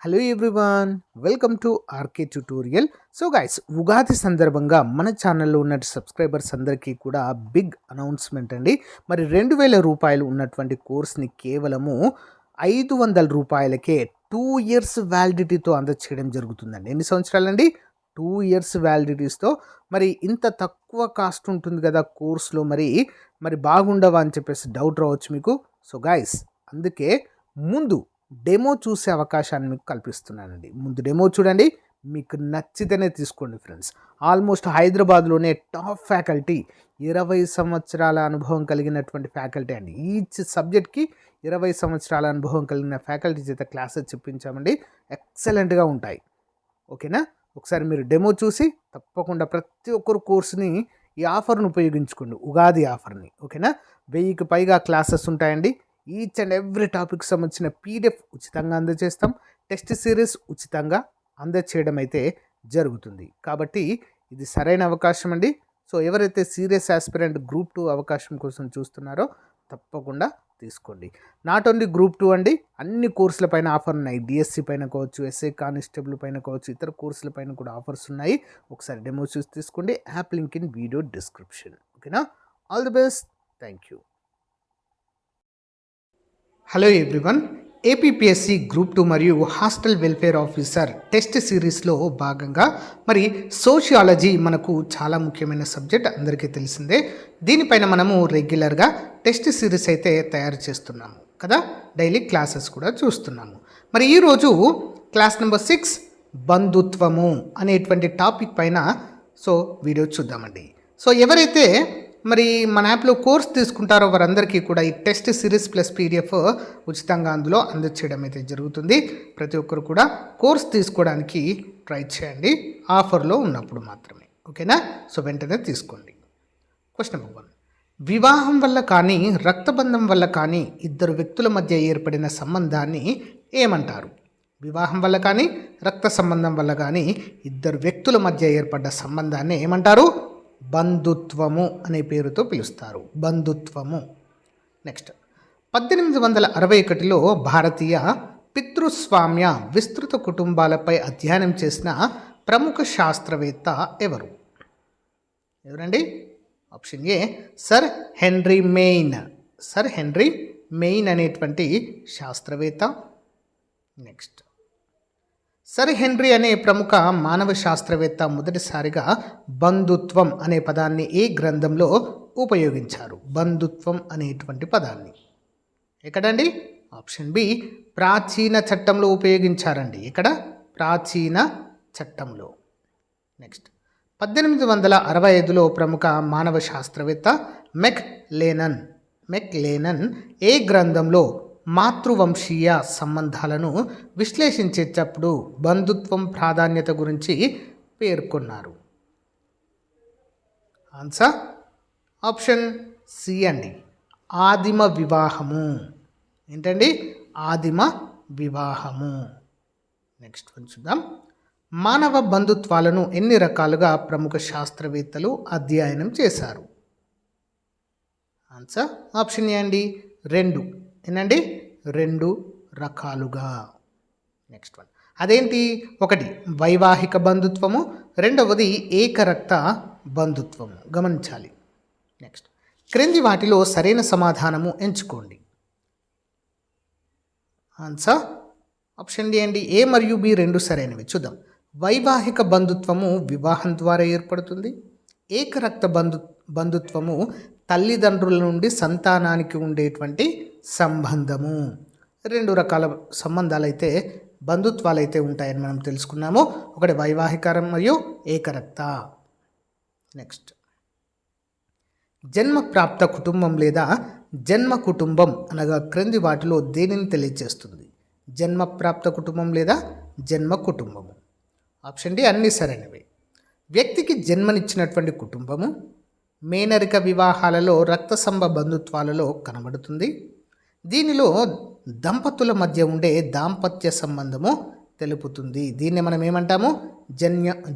Hello everyone, welcome to RK tutorial. So guys, Ugadi సందర్భంగా మన ఛానల్లో ఉన్న సబ్స్క్రైబర్స్ అందరికీ కూడా బిగ్ అనౌన్స్మెంట్ అండి. మరి 2000 రూపాయలు ఉన్నటువంటి కోర్స్ని కేవలము 500 రూపాయలకే 2 ఇయర్స్ వ్యాలిడిటీతో అందచేయడం జరుగుతుందండి. ఎన్ని సంవత్సరాలండి? 2 ఇయర్స్ వ్యాలిడిటీస్తో. మరి ఇంత తక్కువ కాస్ట్ ఉంటుంది కదా కోర్సులో, మరి బాగుండవా అని చెప్పేసి డౌట్ రావచ్చు మీకు. సో గైస్, అందుకే ముందు డెమో చూసే అవకాశాన్ని మీకు కల్పిస్తున్నానండి. ముందు డెమో చూడండి, మీకు నచ్చితేనే తీసుకోండి ఫ్రెండ్స్. ఆల్మోస్ట్ హైదరాబాద్లోనే టాప్ ఫ్యాకల్టీ, 20 సంవత్సరాల అనుభవం కలిగినటువంటి ఫ్యాకల్టీ అండి. ఈచ్ సబ్జెక్ట్కి 20 సంవత్సరాల అనుభవం కలిగిన ఫ్యాకల్టీ చేత క్లాసెస్ చెప్పించామండి. ఎక్సలెంట్గా ఉంటాయి. ఓకేనా? ఒకసారి మీరు డెమో చూసి తప్పకుండా ప్రతి ఒక్కరు కోర్సుని ఈ ఆఫర్ను ఉపయోగించుకోండి, ఉగాది ఆఫర్ని. ఓకేనా? 1000కి పైగా క్లాసెస్ ఉంటాయండి. ఈచ్ అండ్ ఎవ్రీ టాపిక్ సంబంధించిన పీడిఎఫ్ ఉచితంగా అందజేస్తాం. టెస్ట్ సిరీస్ ఉచితంగా అందజేయడం అయితే జరుగుతుంది. కాబట్టి ఇది సరైన అవకాశం అండి. సో ఎవరైతే సీరియస్ ఆస్పిరెంట్ గ్రూప్ 2 అవకాశం కోసం చూస్తున్నారో తప్పకుండా తీసుకోండి. నాట్ ఓన్లీ గ్రూప్ 2 అండి, అన్ని కోర్సుల పైన ఆఫర్ ఉన్నాయి. డిఎస్సి పైన కావచ్చు, ఎస్ఐ కానిస్టేబుల్ పైన కావచ్చు, ఇతర కోర్సుల పైన కూడా ఆఫర్స్ ఉన్నాయి. ఒకసారి డెమో చూసి తీసుకోండి. App link in video description. ఓకేనా? All the best. Thank you. Hello everyone, APPSC group 2 మరియు హాస్టల్ వెల్ఫేర్ ఆఫీసర్ టెస్ట్ సిరీస్లో భాగంగా మరి సోషియాలజీ మనకు చాలా ముఖ్యమైన సబ్జెక్ట్, అందరికీ తెలిసిందే. దీనిపైన మనము రెగ్యులర్గా టెస్ట్ సిరీస్ అయితే తయారు చేస్తున్నాము కదా, డైలీ క్లాసెస్ కూడా చూస్తున్నాము. మరి ఈరోజు క్లాస్ నెంబర్ 6 బంధుత్వము అనేటువంటి టాపిక్ పైన వీడియో చూద్దామండి. సో ఎవరైతే మరి మన యాప్లో కోర్స్ తీసుకుంటారో వారందరికీ కూడా ఈ టెస్ట్ సిరీస్ ప్లస్ పీడిఎఫ్ ఉచితంగా అందులో అందచేయడం అయితే జరుగుతుంది. ప్రతి ఒక్కరు కూడా కోర్స్ తీసుకోవడానికి ట్రై చేయండి, ఆఫర్లో ఉన్నప్పుడు మాత్రమే. ఓకేనా? సో వెంటనే తీసుకోండి. క్వశ్చన్ నెంబర్ 1, వివాహం వల్ల కానీ రక్తబంధం వల్ల కానీ ఇద్దరు వ్యక్తుల మధ్య ఏర్పడిన సంబంధాన్ని ఏమంటారు? వివాహం వల్ల కానీ రక్త సంబంధం వల్ల కానీ ఇద్దరు వ్యక్తుల మధ్య ఏర్పడ్డ సంబంధాన్ని ఏమంటారు? బంధుత్వము అనే పేరుతో పిలుస్తారు. బంధుత్వము. నెక్స్ట్, 1861లో భారతీయ పితృస్వామ్య విస్తృత కుటుంబాలపై అధ్యయనం చేసిన ప్రముఖ శాస్త్రవేత్త ఎవరు? ఎవరండి? Option A sir Henry Maine. Sir Henry Maine అనేటువంటి శాస్త్రవేత్త. నెక్స్ట్, సర్ హెన్రీ అనే ప్రముఖ మానవ శాస్త్రవేత్త మొదటిసారిగా బంధుత్వం అనే పదాన్ని ఏ గ్రంథంలో ఉపయోగించారు? బంధుత్వం అనేటువంటి పదాన్ని ఎక్కడండి? ఆప్షన్ బి ప్రాచీన చట్టంలో ఉపయోగించారండి. ఇక్కడ ప్రాచీన చట్టంలో. నెక్స్ట్, 1865లో ప్రముఖ మానవ శాస్త్రవేత్త మెక్ లేనన్ ఏ గ్రంథంలో మాతృవంశీయ సంబంధాలను విశ్లేషించేటప్పుడు బంధుత్వం ప్రాధాన్యత గురించి పేర్కొన్నారు? ఆన్సర్ ఆప్షన్ సి అండి, ఆదిమ వివాహము. ఏంటండి? ఆదిమ వివాహము. నెక్స్ట్ వన్ చూద్దాం. మానవ బంధుత్వాలను ఎన్ని రకాలుగా ప్రముఖ శాస్త్రవేత్తలు అధ్యయనం చేశారు? ఆన్సర్ ఆప్షన్ ఏ అండి, 2. ఏనండి? 2 రకాలుగా. నెక్స్ట్ వన్, అదేంటి? 1 వైవాహిక బంధుత్వము, 2వది ఏకరక్త బంధుత్వము. గమనించాలి. నెక్స్ట్, క్రింది వాటిలో సరైన సమాధానము ఎంచుకోండి. ఆన్సర్ ఆప్షన్ డి అండి, ఏ మరియు బి 2 సరైనవి. చూద్దాం. వైవాహిక బంధుత్వము వివాహం ద్వారా ఏర్పడుతుంది. ఏకరక్త బంధుత్వము తల్లిదండ్రుల నుండి సంతానానికి ఉండేటువంటి సంబంధము. 2 రకాల సంబంధాలు అయితే, బంధుత్వాలు అయితే ఉంటాయని మనం తెలుసుకున్నాము. ఒకటి వైవాహిక మరియు ఏకరక్త. నెక్స్ట్, జన్మప్రాప్త కుటుంబం లేదా జన్మ కుటుంబం అనగా క్రింది వాటిలో దేనిని తెలియజేస్తుంది? జన్మప్రాప్త కుటుంబం లేదా జన్మ కుటుంబము. ఆప్షన్ డి అన్నీ సరైనవి. వ్యక్తికి జన్మనిచ్చినటువంటి కుటుంబము మేనరిక వివాహాలలో రక్తసంబ బంధుత్వాలలో కనబడుతుంది. దీనిలో దంపతుల మధ్య ఉండే దాంపత్య సంబంధము తెలుపుతుంది. దీన్ని మనం ఏమంటాము?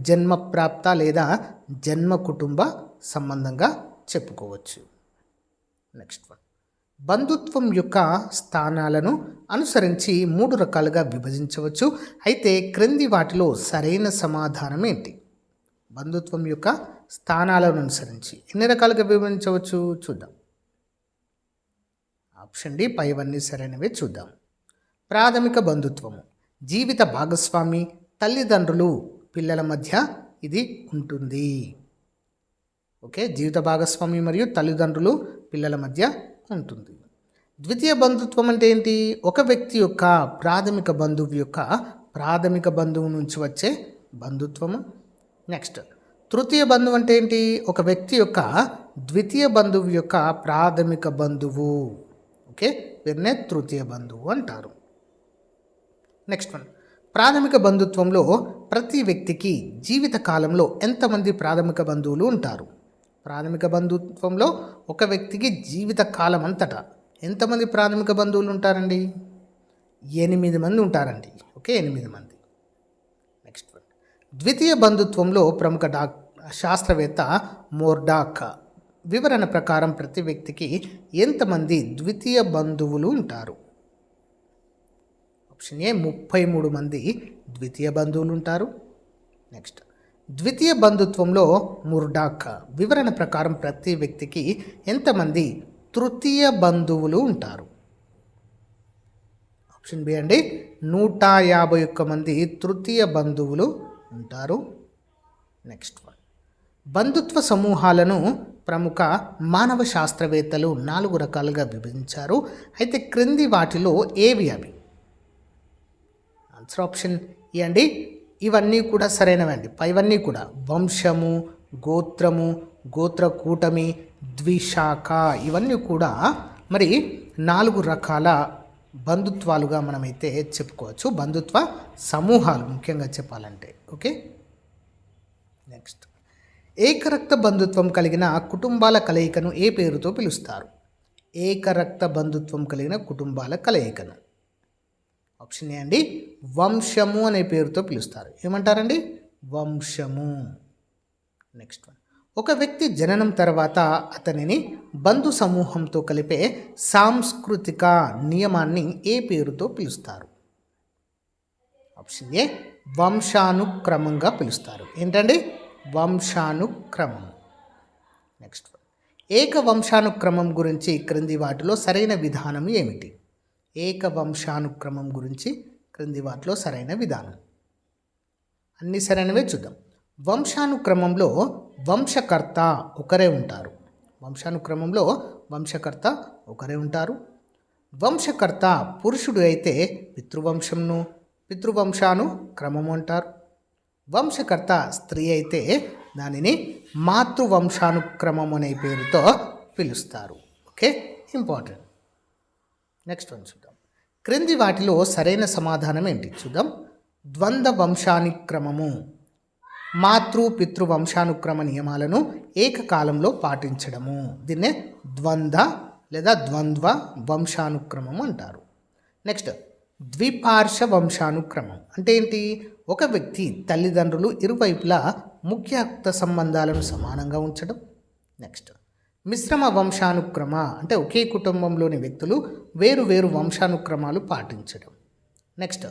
జన్మప్రాప్త లేదా జన్మ కుటుంబ సంబంధంగా చెప్పుకోవచ్చు. నెక్స్ట్ వన్, బంధుత్వం యొక్క స్థానాలను అనుసరించి 3 రకాలుగా విభజించవచ్చు. అయితే క్రింది వాటిలో సరైన సమాధానం ఏంటి? బంధుత్వం యొక్క స్థానాలను అనుసరించి ఎన్ని రకాలుగా విభజించవచ్చు చూద్దాం. ఆప్షన్ డి పైవన్నీ సరైనవే. చూద్దాం. ప్రాథమిక బంధుత్వము జీవిత భాగస్వామి, తల్లిదండ్రులు, పిల్లల మధ్య ఇది ఉంటుంది. ఓకే, జీవిత భాగస్వామి మరియు తల్లిదండ్రులు, పిల్లల మధ్య ఉంటుంది. ద్వితీయ బంధుత్వం అంటే ఏంటి? ఒక వ్యక్తి యొక్క ప్రాథమిక బంధువు నుంచి వచ్చే బంధుత్వము. నెక్స్ట్ తృతీయ బంధువు అంటే ఏంటి? ఒక వ్యక్తి యొక్క ద్వితీయ బంధువు యొక్క ప్రాథమిక బంధువు. ఓకే, వీరినే తృతీయ బంధువు అంటారు. నెక్స్ట్ వన్, ప్రాథమిక బంధుత్వంలో ప్రతి వ్యక్తికి జీవిత కాలంలో ఎంతమంది ప్రాథమిక బంధువులు ఉంటారు? ప్రాథమిక బంధుత్వంలో ఒక వ్యక్తికి జీవిత కాలం అంతటా ఎంతమంది ప్రాథమిక బంధువులు ఉంటారండి? 8 మంది ఉంటారండి. ఓకే, 8 మంది. నెక్స్ట్ వన్, ద్వితీయ బంధుత్వంలో ప్రముఖ శాస్త్రవేత్త మోర్డాక్ వివరణ ప్రకారం ప్రతి వ్యక్తికి ఎంతమంది ద్వితీయ బంధువులు ఉంటారు? ఆప్షన్ ఏ 33 మంది ద్వితీయ బంధువులు ఉంటారు. నెక్స్ట్, ద్వితీయ బంధుత్వంలో ముర్డాక్ వివరణ ప్రకారం ప్రతి వ్యక్తికి ఎంతమంది తృతీయ బంధువులు ఉంటారు? ఆప్షన్ బి అండి 151 మంది తృతీయ బంధువులు ఉంటారు. నెక్స్ట్ వన్, బంధుత్వ సమూహాలను ప్రముఖ మానవ శాస్త్రవేత్తలు 4 రకాలుగా విభజించారు. అయితే క్రింది వాటిలో ఏవి అవి? ఆన్సర్ ఆప్షన్ ఏ అండి. ఇవన్నీ కూడా సరైనవండి. పైవన్నీ కూడా వంశము, గోత్రము, గోత్ర కూటమి, ద్విశాఖ, ఇవన్నీ కూడా మరి 4 రకాల బంధుత్వాలుగా మనమైతే చెప్పుకోవచ్చు. బంధుత్వ సమూహాలు ముఖ్యంగా చెప్పాలంటే. ఓకే, నెక్స్ట్, ఏకరక్త బంధుత్వం కలిగిన కుటుంబాల కలయికను ఏ పేరుతో పిలుస్తారు? ఏకరక్త బంధుత్వం కలిగిన కుటుంబాల కలయికను ఆప్షన్ ఏ అండి వంశము అనే పేరుతో పిలుస్తారు. ఏమంటారండి? వంశము. నెక్స్ట్ వన్, ఒక వ్యక్తి జననం తర్వాత అతనిని బంధు సమూహంతో కలిపే సాంస్కృతిక నియమాన్ని ఏ పేరుతో పిలుస్తారు? ఆప్షన్ ఏ వంశానుక్రమంగా పిలుస్తారు. ఏంటండి? వంశానుక్రమం. నెక్స్ట్ వన్, ఏక వంశానుక్రమం గురించి క్రింది వాటిలో సరైన విధానం ఏమిటి? ఏక వంశానుక్రమం గురించి క్రింది వాటిలో సరైన విధానం. అన్ని సరైనవే. చూద్దాం. వంశానుక్రమంలో వంశకర్త ఒకరే ఉంటారు. వంశానుక్రమంలో వంశకర్త ఒకరే ఉంటారు. వంశకర్త పురుషుడు అయితే పితృవంశానుక్రమము అంటారు. వంశకర్త స్త్రీ అయితే దానిని మాతృవంశానుక్రమం అనే పేరుతో పిలుస్తారు. Okay, important. నెక్స్ట్ వన్ చూద్దాం. క్రింది వాటిలో సరైన సమాధానం ఏంటి? చూద్దాం. ద్వంద్వ వంశానుక్రమము పితృవంశానుక్రమ నియమాలను ఏకకాలంలో పాటించడము. దీన్నే ద్వంద్వ వంశానుక్రమం అంటారు. నెక్స్ట్, ద్విపార్శ్వ వంశానుక్రమం అంటే ఏంటి? ఒక వ్యక్తి తల్లిదండ్రులు ఇరువైపులా ముఖ్య రక్త సంబంధాలను సమానంగా ఉంచడం. నెక్స్ట్, మిశ్రమ వంశానుక్రమ అంటే ఒకే కుటుంబంలోని వ్యక్తులు వేరు వేరు వంశానుక్రమాలు పాటించడం. నెక్స్ట్,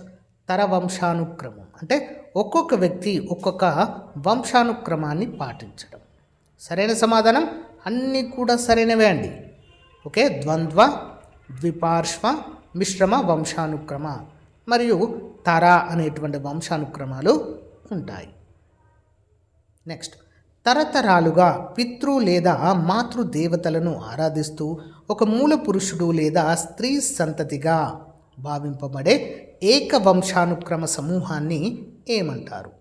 తర వంశానుక్రమం అంటే ఒక్కొక్క వ్యక్తి ఒక్కొక్క వంశానుక్రమాన్ని పాటించడం. సరైన సమాధానం అన్నీ కూడా సరైనవే అండి. ఓకే, ద్వంద్వ, ద్విపార్శ్వ, మిశ్రమ వంశానుక్రమ మరియు తర అనేటువంటి వంశానుక్రమాలు ఉంటాయి. నెక్స్ట్, తరతరాలుగా పితృ లేదా మాతృదేవతలను ఆరాధిస్తూ ఒక మూల పురుషుడు లేదా స్త్రీ సంతతిగా భావింపబడే ఏక వంశానుక్రమ సమూహాన్ని ఏమంటారు?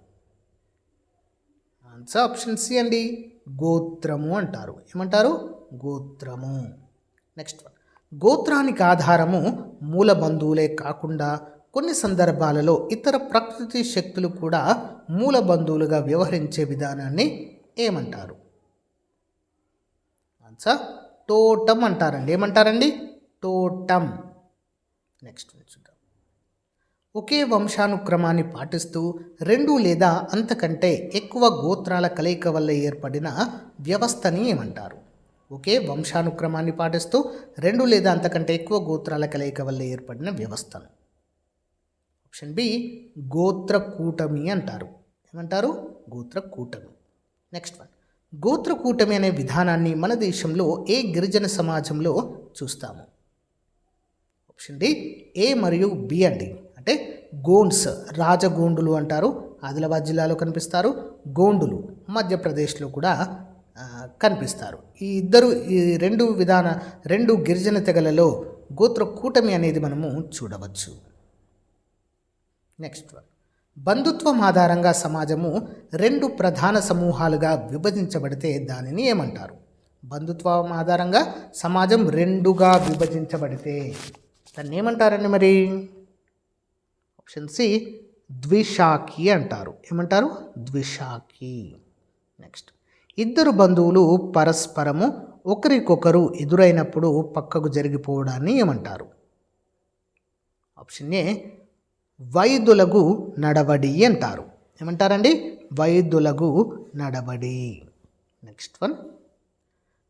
ఆన్సర్ ఆప్షన్ సి అండి, గోత్రము అంటారు. ఏమంటారు? గోత్రము. నెక్స్ట్ వన్, గోత్రానికి ఆధారము మూల బంధువులే కాకుండా కొన్ని సందర్భాలలో ఇతర ప్రకృతి శక్తులు కూడా మూల బంధువులుగా వ్యవహరించే విధానాన్ని ఏమంటారు? ఆన్సర్ టోటమ్ అంటారండి. ఏమంటారండి? టోటమ్. నెక్స్ట్ చూద్దాం. ఒకే వంశానుక్రమాన్ని పాటిస్తూ 2 లేదా అంతకంటే ఎక్కువ గోత్రాల కలయిక వల్ల ఏర్పడిన వ్యవస్థని ఏమంటారు? ఒకే వంశానుక్రమాన్ని పాటిస్తూ 2 లేదా అంతకంటే ఎక్కువ గోత్రాల కలయిక వల్ల ఏర్పడిన వ్యవస్థను. ఆప్షన్ బి గోత్ర కూటమి అంటారు. ఏమంటారు? గోత్ర కూటమి. నెక్స్ట్ వన్, గోత్ర కూటమి అనే విధానాన్ని మన దేశంలో ఏ గిరిజన సమాజంలో చూస్తాము? ఆప్షన్ డి ఏ మరియు బి అండి. అంటే గోండ్స్, రాజగోండులు అంటారు, ఆదిలాబాద్ జిల్లాలో కనిపిస్తారు. గోండులు మధ్యప్రదేశ్లో కూడా కనిపిస్తారు. ఈ రెండు గిరిజన తెగలలో గోత్ర కూటమి అనేది మనము చూడవచ్చు. నెక్స్ట్ వన్, బంధుత్వం ఆధారంగా సమాజము 2 ప్రధాన సమూహాలుగా విభజించబడితే దానిని ఏమంటారు? బంధుత్వం ఆధారంగా సమాజం 2గా విభజించబడితే దాన్ని ఏమంటారండి మరి? ఆప్షన్ సి ద్విశాఖి అంటారు. ఏమంటారు? ద్విశాఖి. నెక్స్ట్, 2 బంధువులు పరస్పరము ఒకరికొకరు ఎదురైనప్పుడు పక్కకు జరిగిపోవడాన్ని ఏమంటారు? ఆప్షన్ ఏ వైదొలగు నడవడి అంటారు. ఏమంటారండి? వైదొలగు నడవడి. నెక్స్ట్ వన్,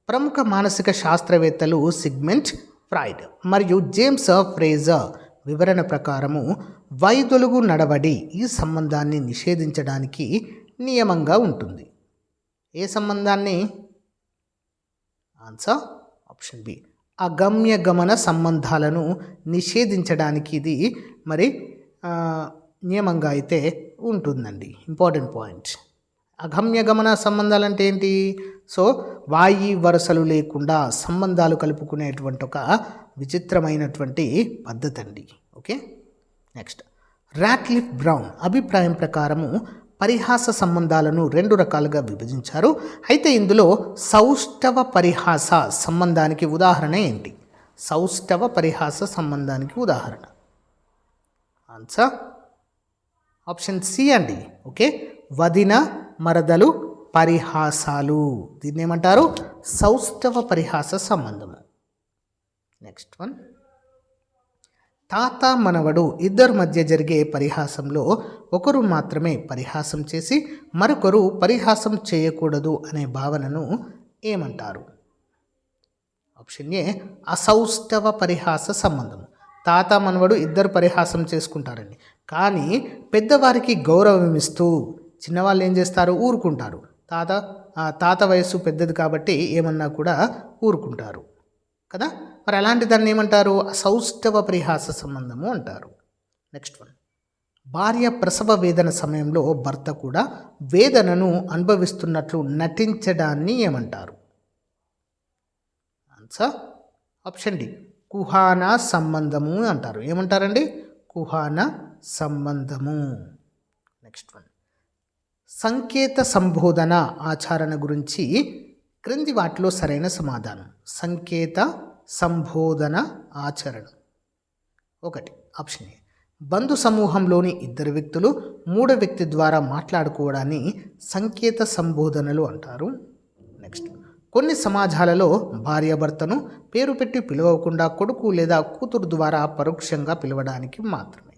ప్రముఖ మానసిక శాస్త్రవేత్తలు సిగ్మండ్ ఫ్రాయిడ్ మరియు జేమ్స్ ఫ్రేజర్ వివరణ ప్రకారము వైదొలుగు నడవడి ఈ సంబంధాన్ని నిషేధించడానికి నియమంగా ఉంటుంది. ఏ సంబంధాన్ని? ఆన్సర్ ఆప్షన్ బి అగమ్య గమన సంబంధాలను నిషేధించడానికి ఇది మరి నియమంగా అయితే ఉంటుందండి. Important point. అగమ్య గమన సంబంధాలు అంటే ఏంటి? సో వాయి వరుసలు లేకుండా సంబంధాలు కలుపుకునేటువంటి ఒక విచిత్రమైనటువంటి పద్ధతి అండి. ఓకే. నెక్స్ట్, రాట్లిఫ్ బ్రౌన్ అభిప్రాయం ప్రకారము పరిహాస సంబంధాలను 2 రకాలుగా విభజించారు. అయితే ఇందులో సౌష్ఠవ పరిహాస సంబంధానికి ఉదాహరణ ఏంటి? సౌష్ఠవ పరిహాస సంబంధానికి ఉదాహరణ ఆన్సర్ ఆప్షన్ సి అండి. ఓకే, వదిన మరదలు పరిహాసాలు, దీన్ని ఏమంటారు? సౌష్ఠవ పరిహాస సంబంధము. నెక్స్ట్ వన్, తాత మనవడు ఇద్దరి మధ్య జరిగే పరిహాసంలో ఒకరు మాత్రమే పరిహాసం చేసి మరొకరు పరిహాసం చేయకూడదు అనే భావనను ఏమంటారు? ఆప్షన్ ఏ అసౌష్ఠవ పరిహాస సంబంధం. తాత మనవడు ఇద్దరు పరిహాసం చేసుకుంటారండి, కానీ పెద్దవారికి గౌరవం ఇస్తూ చిన్నవాళ్ళు ఏం చేస్తారు? ఊరుకుంటారు. తాత వయస్సు పెద్దది కాబట్టి ఏమన్నా కూడా ఊరుకుంటారు కదా. మరి అలాంటి దాన్ని ఏమంటారు? అసౌష్ఠవ పరిహాస సంబంధము అంటారు. నెక్స్ట్ వన్, భార్య ప్రసవ వేదన సమయంలో భర్త కూడా వేదనను అనుభవిస్తున్నట్లు నటించడాన్ని ఏమంటారు? ఆన్సర్ ఆప్షన్ డి కుహాన సంబంధము అంటారు. ఏమంటారండి? కుహాన సంబంధము. నెక్స్ట్ వన్, సంకేత సంబోధన ఆచరణ గురించి క్రింది వాటిలో సరైన సమాధానం. సంకేత సంబోధన ఆచరణ. 1 ఆప్షన్ ఏ బంధు సమూహంలోని 2 వ్యక్తులు 3వ వ్యక్తి ద్వారా మాట్లాడుకోవడాన్ని సంకేత సంబోధనలు అంటారు. నెక్స్ట్, కొన్ని సమాజాలలో భార్యాభర్తను పేరు పెట్టి పిలవకుండా కొడుకు లేదా కూతురు ద్వారా పరోక్షంగా పిలవడానికి మాత్రమే.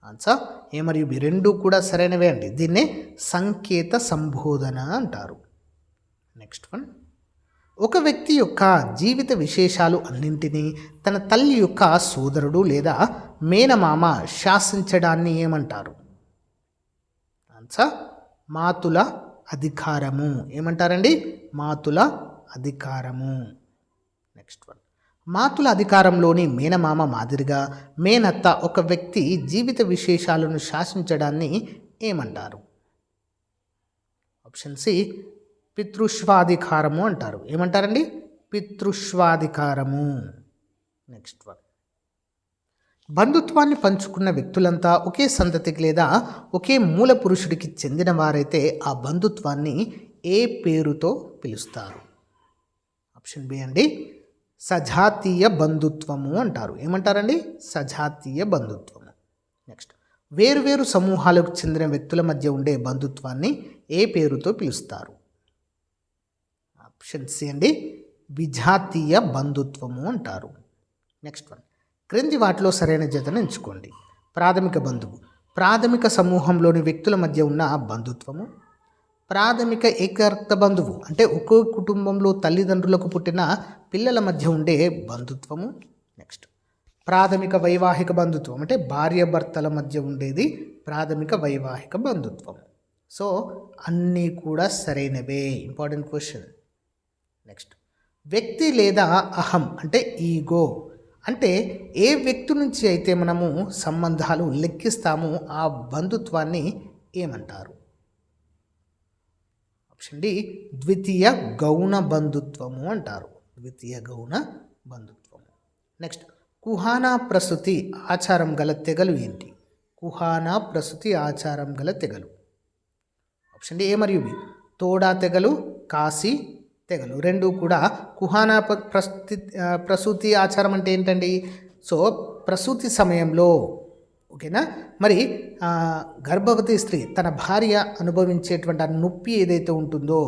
ఆన్సర్ ఏ మరియు బి 2 కూడా సరైనవే అండి. దీన్నే సంకేత సంబోధన అంటారు. నెక్స్ట్ వన్, ఒక వ్యక్తి యొక్క జీవిత విశేషాలు అన్నింటినీ తన తల్లి యొక్క సోదరుడు లేదా మేనమామ శాసించడాన్ని ఏమంటారు? ఆన్సర్ మాతుల అధికారము. ఏమంటారండి? మాతుల అధికారము. నెక్స్ట్ వన్, మాతుల అధికారంలోని మేనమామ మాదిరిగా మేనత్త ఒక వ్యక్తి జీవిత విశేషాలను శాసించడాన్ని ఏమంటారు? ఆప్షన్ సి పితృష్వాధికారము అంటారు. ఏమంటారండి? పితృష్వాధికారము. నెక్స్ట్ వన్, బంధుత్వాన్ని పంచుకున్న వ్యక్తులంతా ఒకే సంతతికి లేదా ఒకే మూల పురుషుడికి చెందిన వారైతే ఆ బంధుత్వాన్ని ఏ పేరుతో పిలుస్తారు? ఆప్షన్ బి అండి సజాతీయ బంధుత్వము అంటారు. ఏమంటారండి? సజాతీయ బంధుత్వము. నెక్స్ట్, వేరువేరు సమూహాలకు చెందిన వ్యక్తుల మధ్య ఉండే బంధుత్వాన్ని ఏ పేరుతో పిలుస్తారు? ఆప్షన్ సి అండి విజాతీయ బంధుత్వము అంటారు. నెక్స్ట్ వన్, క్రింది వాటిలో సరైన జతను ఎంచుకోండి. ప్రాథమిక బంధువు ప్రాథమిక సమూహంలోని వ్యక్తుల మధ్య ఉన్న బంధుత్వము. ప్రాథమిక ఏకరక్త బంధువు అంటే ఒక్కో కుటుంబంలో తల్లిదండ్రులకు పుట్టిన పిల్లల మధ్య ఉండే బంధుత్వము. నెక్స్ట్ ప్రాథమిక వైవాహిక బంధుత్వం అంటే భార్యాభర్తల మధ్య ఉండేది ప్రాథమిక వైవాహిక బంధుత్వం. సో అన్నీ కూడా సరైనవే. Important question. నెక్స్ట్ వ్యక్తి లేదా అహం అంటే ఈగో అంటే ఏ వ్యక్తి నుంచి అయితే మనము సంబంధాలు లెక్కిస్తామో ఆ బంధుత్వాన్ని ఏమంటారు? ఆప్షన్ డి ద్వితీయ గౌణ బంధుత్వము అంటారు. ద్వితీయ గౌణ బంధుత్వము. నెక్స్ట్ కుహానా ప్రసూతి ఆచారం గల తెగలు ఏంటి? కుహానా ప్రసూతి ఆచారం గల తెగలు. ఆప్షన్ డి ఏ మరియు బి. తోడా తెగలు, కాశీ తెగలు రెండు కూడా కుహానా ప్రసూతి ఆచారం అంటే ఏంటండి? సో ప్రసూతి సమయంలో ఓకేనా మరి గర్భవతి స్త్రీ తన భార్య అనుభవించేటువంటి ఆ నొప్పి ఏదైతే ఉంటుందో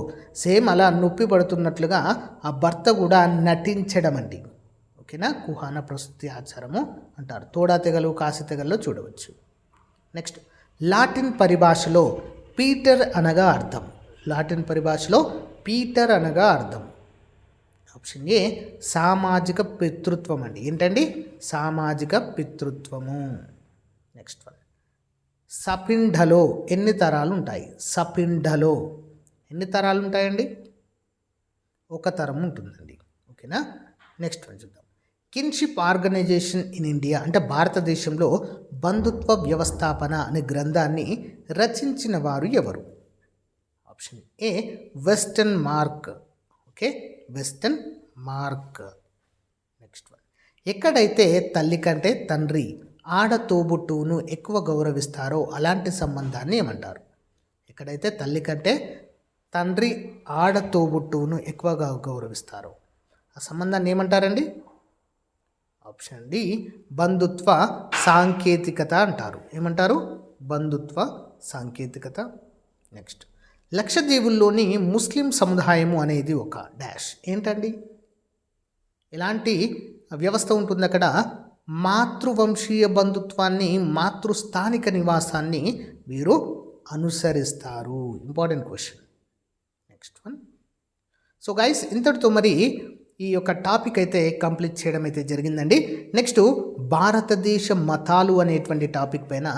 సేమ్ అలా నొప్పి పడుతున్నట్లుగా ఆ భర్త కూడా నటించడం అండి. ఓకేనా కుహానా ప్రసూతి ఆచారము అంటారు. తోడా తెగలు, కాశీ తెగల్లో చూడవచ్చు. నెక్స్ట్ లాటిన్ పరిభాషలో పీటర్ అనగా అర్థం. లాటిన్ పరిభాషలో పీటర్ అనగా అర్థం. ఆప్షన్ ఏ సామాజిక పితృత్వం అండి. ఏంటండి? సామాజిక పితృత్వము. నెక్స్ట్ వన్ సపింఢలో ఎన్ని తరాలు ఉంటాయి? సపింఢలో ఎన్ని తరాలు ఉంటాయండి? ఒక తరం ఉంటుందండి. ఓకేనా. నెక్స్ట్ వన్ చూద్దాం. కిన్షిప్ ఆర్గనైజేషన్ ఇన్ ఇండియా అంటే భారతదేశంలో బంధుత్వ వ్యవస్థాపన అనే గ్రంథాన్ని రచించిన వారు ఎవరు? Option A Westermarck. Okay Westermarck. Next one ఎక్కడైతే తల్లి కంటే తండ్రి ఆడతోబుట్టువును ఎక్కువ గౌరవిస్తారో అలాంటి సంబంధాన్ని ఏమంటారు? ఎక్కడైతే తల్లి కంటే తండ్రి ఆడతోబుట్టువును ఎక్కువగా గౌరవిస్తారో ఆ సంబంధాన్ని ఏమంటారండి? ఆప్షన్ డి బంధుత్వ సాంకేతికత అంటారు. ఏమంటారు? బంధుత్వ సాంకేతికత. నెక్స్ట్ లక్షద్వీపుల్లోని ముస్లిం సముదాయము అనేది ఒక డాష్ ఏంటండి? ఎలాంటి వ్యవస్థ ఉంటుంది అక్కడ? మాతృవంశీయ బంధుత్వాన్ని, మాతృస్థానిక నివాసాన్ని వీరు అనుసరిస్తారు. Important question. Next one. So guys ఇంతటితో మరి ఈ యొక్క టాపిక్ అయితే కంప్లీట్ చేయడం అయితే జరిగిందండి. నెక్స్ట్ భారతదేశ మతాలు అనేటువంటి టాపిక్ పైన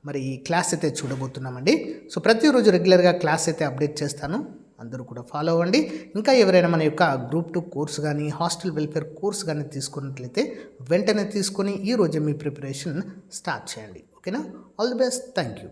మరి ఈ క్లాస్ అయితే చూడబోతున్నామండి. సో ప్రతిరోజు రెగ్యులర్గా క్లాస్ అయితే అప్డేట్ చేస్తాను, అందరూ కూడా ఫాలో అవ్వండి. ఇంకా ఎవరైనా మన యొక్క గ్రూప్ 2 కోర్స్ కానీ హాస్టల్ వెల్ఫేర్ కోర్స్ కానీ తీసుకున్నట్లయితే వెంటనే తీసుకొని ఈరోజు మీ ప్రిపరేషన్ స్టార్ట్ చేయండి. ఓకేనా. All the best. Thank you.